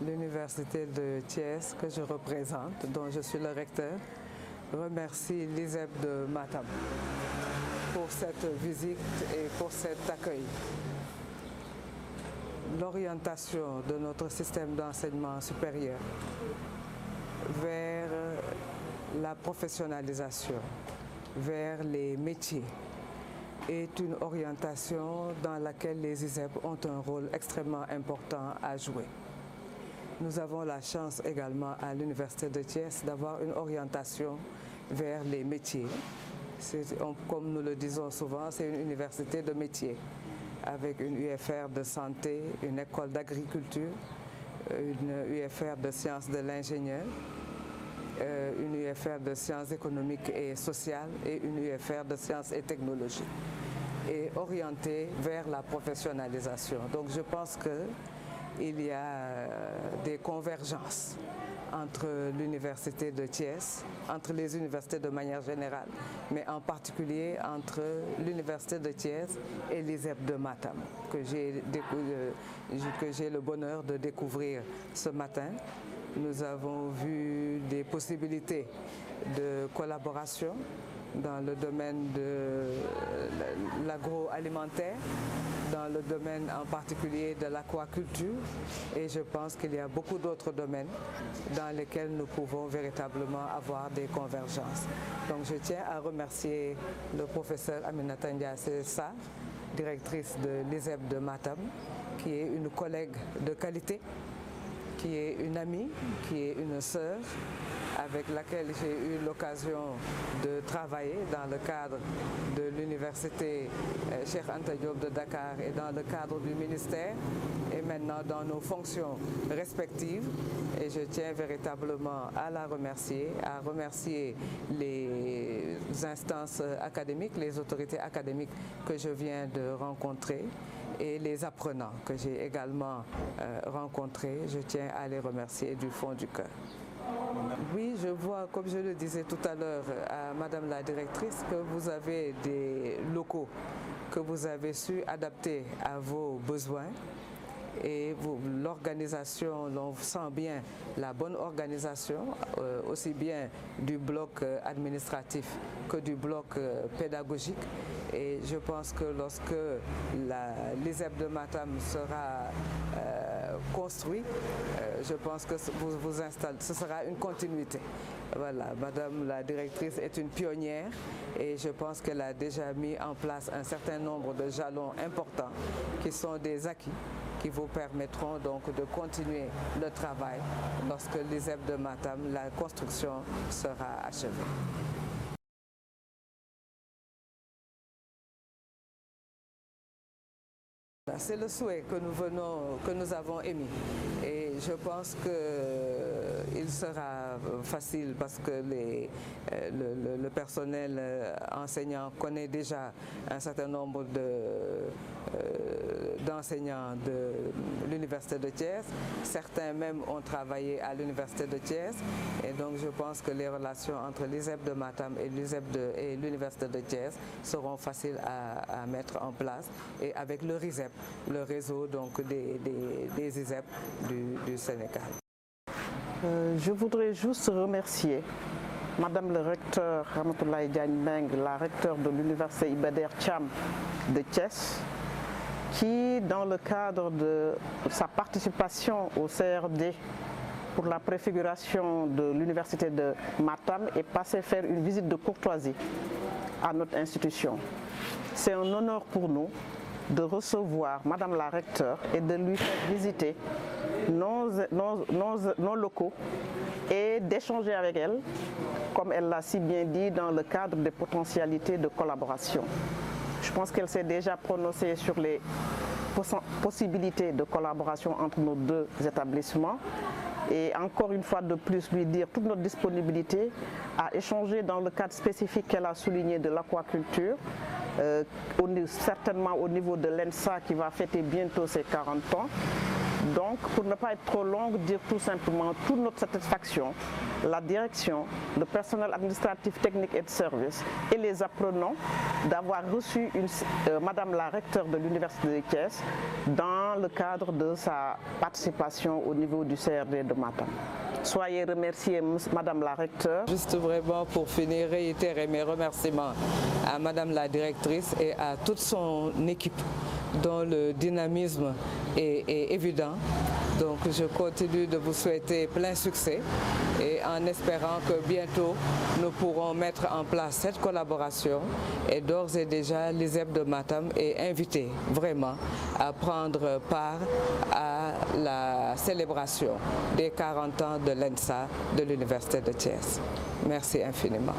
l'Université de Thiès que je représente, dont je suis le recteur, remercie l'ISEP de Matam pour cette visite et pour cet accueil. L'orientation de notre système d'enseignement supérieur vers la professionnalisation, vers les métiers, est une orientation dans laquelle les ISEP ont un rôle extrêmement important à jouer. Nous avons la chance également à l'Université de Thiès d'avoir une orientation vers les métiers. Comme nous le disons souvent, c'est une université de métiers, avec une UFR de santé, une école d'agriculture, une UFR de sciences de l'ingénieur, une UFR de sciences économiques et sociales et une UFR de sciences et technologies, et orientée vers la professionnalisation. Donc je pense qu'il y a des convergences entre l'Université de Thiès, entre les universités de manière générale, mais en particulier entre l'Université de Thiès et l'ISEP de Matam, que j'ai le bonheur de découvrir ce matin. Nous avons vu des possibilités de collaboration dans le domaine de l'agroalimentaire, dans le domaine en particulier de l'aquaculture, et je pense qu'il y a beaucoup d'autres domaines dans lesquels nous pouvons véritablement avoir des convergences. Donc je tiens à remercier le professeur Aminata Ndiassé Sarr, directrice de l'ISEP de Matam, qui est une collègue de qualité, qui est une amie, qui est une sœur, avec laquelle j'ai eu l'occasion de travailler dans le cadre de l'université Cheikh Anta Diop de Dakar et dans le cadre du ministère et maintenant dans nos fonctions respectives. Et je tiens véritablement à la remercier, à remercier les instances académiques, les autorités académiques que je viens de rencontrer et les apprenants que j'ai également rencontrés. Je tiens à les remercier du fond du cœur. Oui, je vois, comme je le disais tout à l'heure à Madame la directrice, que vous avez des locaux que vous avez su adapter à vos besoins. Et l'organisation, on sent bien la bonne organisation, aussi bien du bloc administratif que du bloc pédagogique. Et je pense que lorsque l'ISEP de Matam sera construit, je pense que ce sera une continuité. Voilà, Madame la directrice est une pionnière et je pense qu'elle a déjà mis en place un certain nombre de jalons importants qui sont des acquis qui vous permettront donc de continuer le travail lorsque l'ISEP de Matam, la construction sera achevée. C'est le souhait que nous avons émis et je pense qu'il sera facile parce que le personnel enseignant connaît déjà un certain nombre d'enseignants de l'Université de Thiès. Certains même ont travaillé à l'Université de Thiès et donc je pense que les relations entre l'ISEP de Matam et l'Université de Thiès seront faciles à mettre en place, et avec le RISEP, le réseau donc des ISEP du Sénégal. Je voudrais juste remercier Madame le recteur Ramatoulaye Diagne Meng, la recteure de l'Université Iba Der Thiam de Thiès, qui, dans le cadre de sa participation au CRD pour la préfiguration de l'Université de Matam, est passée faire une visite de courtoisie à notre institution. C'est un honneur pour nous de recevoir Madame la recteure et de lui faire visiter nos locaux et d'échanger avec elle, comme elle l'a si bien dit, dans le cadre des potentialités de collaboration. Je pense qu'elle s'est déjà prononcée sur les possibilités de collaboration entre nos deux établissements. Et encore une fois de plus, lui dire toute notre disponibilité à échanger dans le cadre spécifique qu'elle a souligné de l'aquaculture, certainement au niveau de l'ENSA qui va fêter bientôt ses 40 ans, Donc, pour ne pas être trop longue, dire tout simplement toute notre satisfaction, la direction, le personnel administratif, technique et de service et les apprenants d'avoir reçu Madame la recteure de l'Université de Thiès dans le cadre de sa participation au niveau du CRD de Matam. Soyez remerciés, Madame la recteure. Juste vraiment pour finir, réitérer mes remerciements à Madame la directrice et à toute son équipe dont le dynamisme est évident. Donc je continue de vous souhaiter plein succès et en espérant que bientôt nous pourrons mettre en place cette collaboration et d'ores et déjà l'ISEP de Matam est invité vraiment à prendre part à la célébration des 40 ans de l'ENSA de l'Université de Thiès. Merci infiniment.